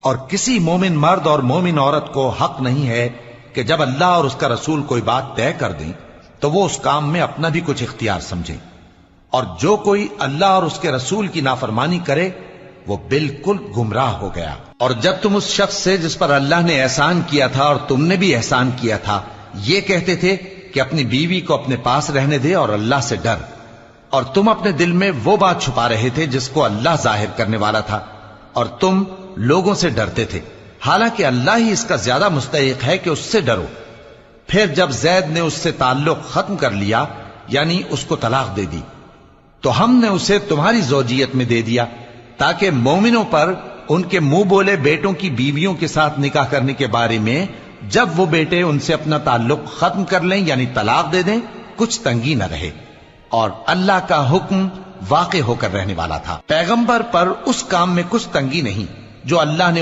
اور کسی مومن مرد اور مومن عورت کو حق نہیں ہے کہ جب اللہ اور اس کا رسول کوئی بات طے کر دیں تو وہ اس کام میں اپنا بھی کچھ اختیار سمجھیں، اور جو کوئی اللہ اور اس کے رسول کی نافرمانی کرے وہ بالکل گمراہ ہو گیا۔ اور جب تم اس شخص سے جس پر اللہ نے احسان کیا تھا اور تم نے بھی احسان کیا تھا یہ کہتے تھے کہ اپنی بیوی کو اپنے پاس رہنے دے اور اللہ سے ڈر، اور تم اپنے دل میں وہ بات چھپا رہے تھے جس کو اللہ ظاہر کرنے والا تھا، اور تم لوگوں سے ڈرتے تھے، حالانکہ اللہ ہی اس کا زیادہ مستحق ہے کہ اس سے ڈرو۔ پھر جب زید نے اس سے تعلق ختم کر لیا یعنی اس کو طلاق دے دی تو ہم نے اسے تمہاری زوجیت میں دے دیا تاکہ مومنوں پر ان کے منہ بولے بیٹوں کی بیویوں کے ساتھ نکاح کرنے کے بارے میں جب وہ بیٹے ان سے اپنا تعلق ختم کر لیں یعنی طلاق دے دیں کچھ تنگی نہ رہے، اور اللہ کا حکم واقع ہو کر رہنے والا تھا۔ پیغمبر پر اس کام میں کچھ تنگی نہیں جو اللہ نے